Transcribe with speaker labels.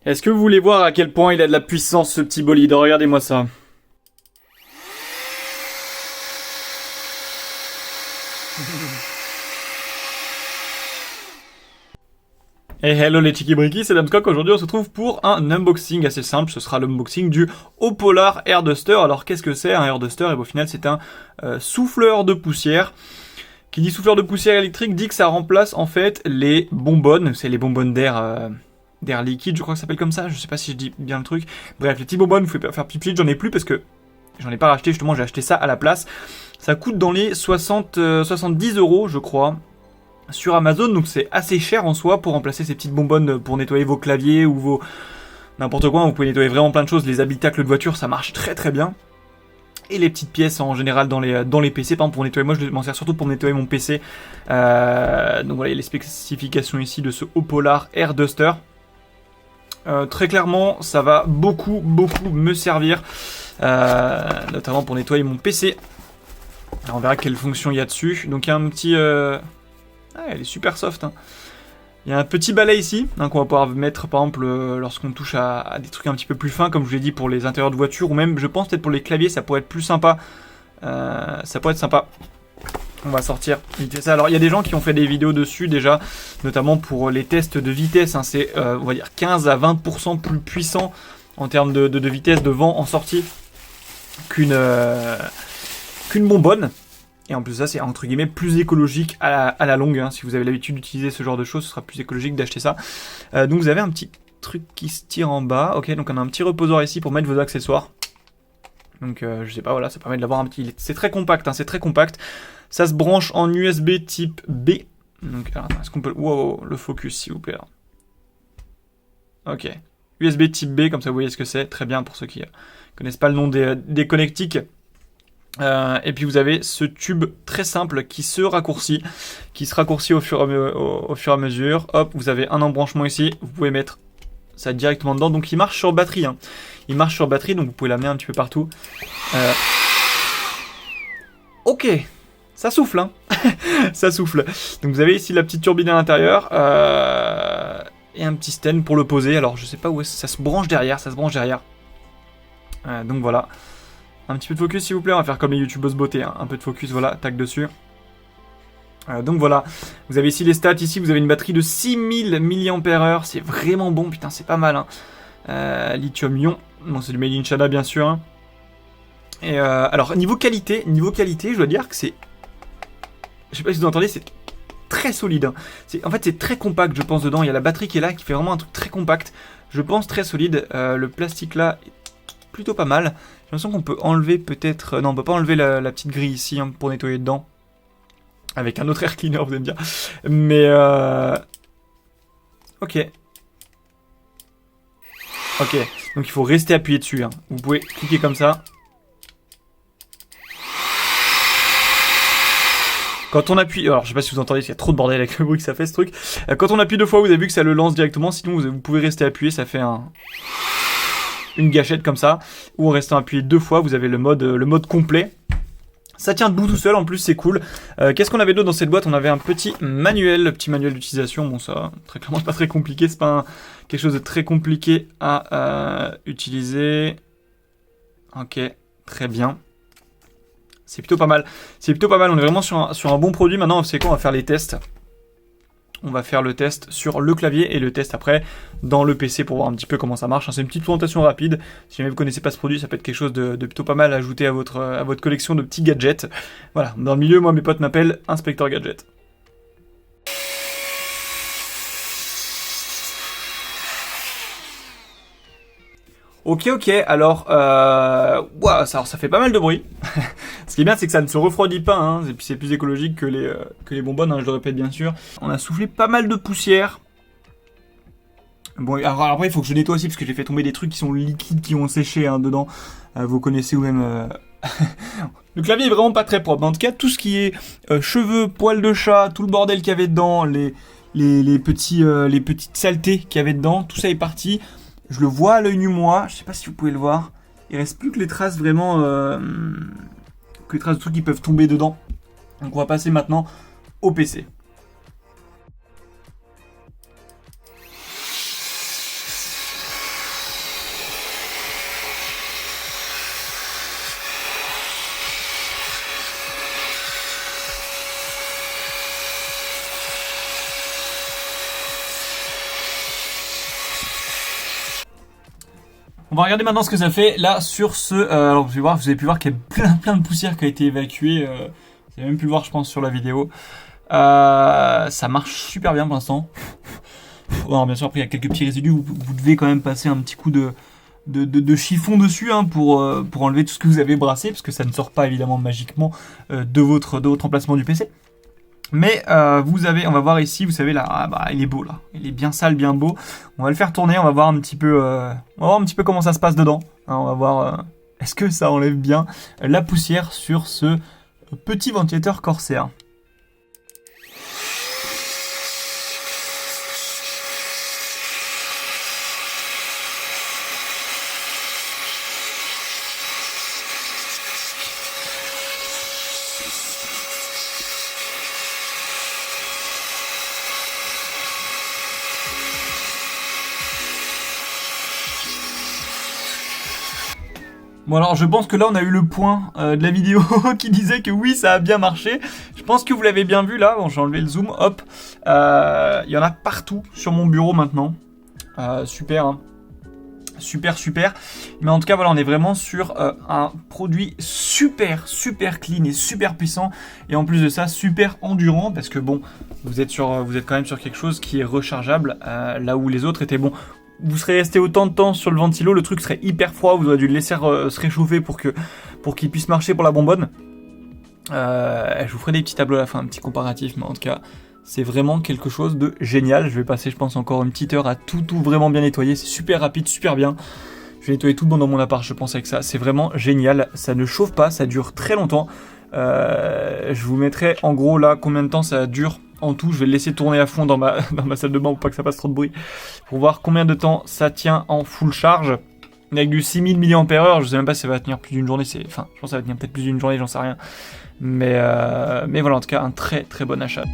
Speaker 1: Est-ce que vous voulez voir à quel point il a de la puissance ce petit bolide? Regardez-moi ça. Et hello les Chikibriki, c'est Damscock. Aujourd'hui on se retrouve pour un unboxing assez simple. Ce sera l'unboxing du Opolar Air Duster. Alors qu'est-ce que c'est un Air Duster? Et au final c'est un souffleur de poussière. Qui dit souffleur de poussière électrique dit que ça remplace en fait les bonbonnes. C'est les bonbonnes d'air liquide, je crois que ça s'appelle comme ça. Je sais pas si je dis bien le truc. Bref, les petits bonbonnes, vous pouvez faire pipi, j'en ai plus parce que j'en ai pas racheté. Justement, j'ai acheté ça à la place. Ça coûte dans les 70 € je crois. Sur Amazon, donc c'est assez cher en soi pour remplacer ces petites bonbonnes pour nettoyer vos claviers ou vos n'importe quoi. Vous pouvez nettoyer vraiment plein de choses, les habitacles de voiture, ça marche très très bien. Et les petites pièces en général dans les PC, par exemple pour nettoyer, moi je m'en sers surtout pour nettoyer mon PC. Donc voilà, il y a les spécifications ici de ce Opolar Air Duster. Très clairement, ça va beaucoup me servir, notamment pour nettoyer mon PC. Alors, on verra quelle fonction il y a dessus. Donc il y a un petit... Ah, elle est super soft, hein. Il y a un petit balai ici, hein, qu'on va pouvoir mettre par exemple lorsqu'on touche à des trucs un petit peu plus fins, comme je vous l'ai dit pour les intérieurs de voiture, ou même je pense peut-être pour les claviers, ça pourrait être plus sympa. Ça pourrait être sympa. On va sortir vite ça. Alors il y a des gens qui ont fait des vidéos dessus déjà, notamment pour les tests de vitesse, hein. C'est on va dire 15 à 20% plus puissant en termes de vitesse de vent en sortie qu'une bonbonne. Et en plus ça c'est entre guillemets plus écologique à la longue, hein. Si vous avez l'habitude d'utiliser ce genre de choses, ce sera plus écologique d'acheter ça. Donc vous avez un petit truc qui se tire en bas. Ok, donc on a un petit reposoir ici pour mettre vos accessoires. Donc je sais pas, voilà, ça permet de l'avoir un petit... C'est très compact, hein, c'est très compact. Ça se branche en USB type B. Donc alors, est-ce qu'on peut... Wow, le focus s'il vous plaît là. Ok. USB type B, comme ça vous voyez ce que c'est. Très bien pour ceux qui connaissent pas le nom des connectiques. Et puis vous avez ce tube très simple qui se raccourcit au fur et à mesure. Hop, vous avez un embranchement ici, vous pouvez mettre ça directement dedans. Donc il marche sur batterie, hein. Il marche sur batterie, donc vous pouvez l'amener un petit peu partout. Ok, ça souffle, hein. Ça souffle. Donc vous avez ici la petite turbine à l'intérieur et un petit stand pour le poser. Alors je sais pas où ça se branche derrière, donc voilà. Un petit peu de focus s'il vous plaît, on va faire comme les youtubeuses beauté, hein. Un peu de focus, voilà, tac dessus. Donc voilà, vous avez ici les stats, ici vous avez une batterie de 6000 mAh, c'est vraiment bon, putain c'est pas mal, hein. Lithium-ion, bon c'est du Made in China bien sûr, hein. Et alors niveau qualité, je dois dire que c'est... Je sais pas si vous entendez, c'est très solide, hein. En fait c'est très compact je pense dedans, il y a la batterie qui est là, qui fait vraiment un truc très compact, je pense très solide, le plastique là est plutôt pas mal. J'ai l'impression qu'on peut enlever peut-être... Non, on peut pas enlever la petite grille ici, hein, pour nettoyer dedans. Avec un autre air cleaner, vous allez me dire. Mais ok. Ok, donc il faut rester appuyé dessus, hein. Vous pouvez cliquer comme ça. Quand on appuie... Alors, je sais pas si vous entendez, il y a trop de bordel avec le bruit que ça fait, ce truc. Quand on appuie 2 fois, vous avez vu que ça le lance directement. Sinon, vous pouvez rester appuyé, ça fait une gâchette comme ça, ou en restant appuyé 2 fois, vous avez le mode complet. Ça tient debout tout seul, en plus c'est cool. Qu'est-ce qu'on avait d'autre dans cette boîte? On avait un petit manuel d'utilisation. Bon ça, très clairement c'est pas très compliqué, c'est pas quelque chose de très compliqué à utiliser. Ok, très bien. C'est plutôt pas mal. On est vraiment sur un bon produit. Maintenant, c'est quoi? On va faire les tests. On va faire le test sur le clavier et le test après dans le PC pour voir un petit peu comment ça marche. C'est une petite présentation rapide. Si jamais vous ne connaissez pas ce produit, ça peut être quelque chose de plutôt pas mal à ajouter à votre collection de petits gadgets. Voilà, dans le milieu, moi mes potes m'appellent Inspecteur Gadget. Ok, alors, wow, ça fait pas mal de bruit. Ce qui est bien, c'est que ça ne se refroidit pas, hein, et puis c'est plus écologique que les bonbonnes, hein, je le répète bien sûr. On a soufflé pas mal de poussière. Bon, alors après, il faut que je nettoie aussi, parce que j'ai fait tomber des trucs qui sont liquides, qui ont séché, hein, dedans. Vous connaissez ou même... Le clavier est vraiment pas très propre. Mais en tout cas, tout ce qui est cheveux, poils de chat, tout le bordel qu'il y avait dedans, les petites saletés qu'il y avait dedans, tout ça est parti. Je le vois à l'œil nu moi, je sais pas si vous pouvez le voir. Il reste plus que les traces vraiment... que les traces de trucs qui peuvent tomber dedans. Donc on va passer maintenant au PC. On va regarder maintenant ce que ça fait là sur ce... alors vous avez pu voir qu'il y a plein de poussière qui a été évacuée. Vous avez même pu le voir je pense sur la vidéo. Ça marche super bien pour l'instant. Bon, bien sûr après il y a quelques petits résidus. Vous devez quand même passer un petit coup de chiffon dessus hein, pour enlever tout ce que vous avez brassé. Parce que ça ne sort pas évidemment magiquement de votre emplacement du PC. Mais on va voir ici, vous savez là, il est beau là, il est bien sale, bien beau. On va le faire tourner, on va voir un petit peu comment ça se passe dedans. Hein, on va voir est-ce que ça enlève bien la poussière sur ce petit ventilateur Corsair. Bon alors je pense que là on a eu le point de la vidéo qui disait que oui ça a bien marché. Je pense que vous l'avez bien vu là, bon j'ai enlevé le zoom, hop. Il y en a partout sur mon bureau maintenant. Super hein. Super. Mais en tout cas voilà on est vraiment sur un produit super clean et super puissant. Et en plus de ça super endurant parce que bon vous êtes quand même sur quelque chose qui est rechargeable là où les autres étaient bon. Vous serez resté autant de temps sur le ventilo, le truc serait hyper froid, vous aurez dû le laisser se réchauffer pour qu'il puisse marcher pour la bonbonne. Je vous ferai des petits tableaux à la fin, un petit comparatif, mais en tout cas, c'est vraiment quelque chose de génial. Je vais passer, je pense, encore une petite heure à tout vraiment bien nettoyer. C'est super rapide, super bien. Je vais nettoyer tout le monde dans mon appart, je pense, avec ça. C'est vraiment génial. Ça ne chauffe pas, ça dure très longtemps. Je vous mettrai en gros là combien de temps ça dure. En tout, je vais le laisser tourner à fond dans ma salle de bain pour pas que ça fasse trop de bruit. Pour voir combien de temps ça tient en full charge. Avec du 6000 mAh, je sais même pas si ça va tenir plus d'une journée. Enfin, je pense que ça va tenir peut-être plus d'une journée, j'en sais rien. Mais voilà, en tout cas, un très bon achat.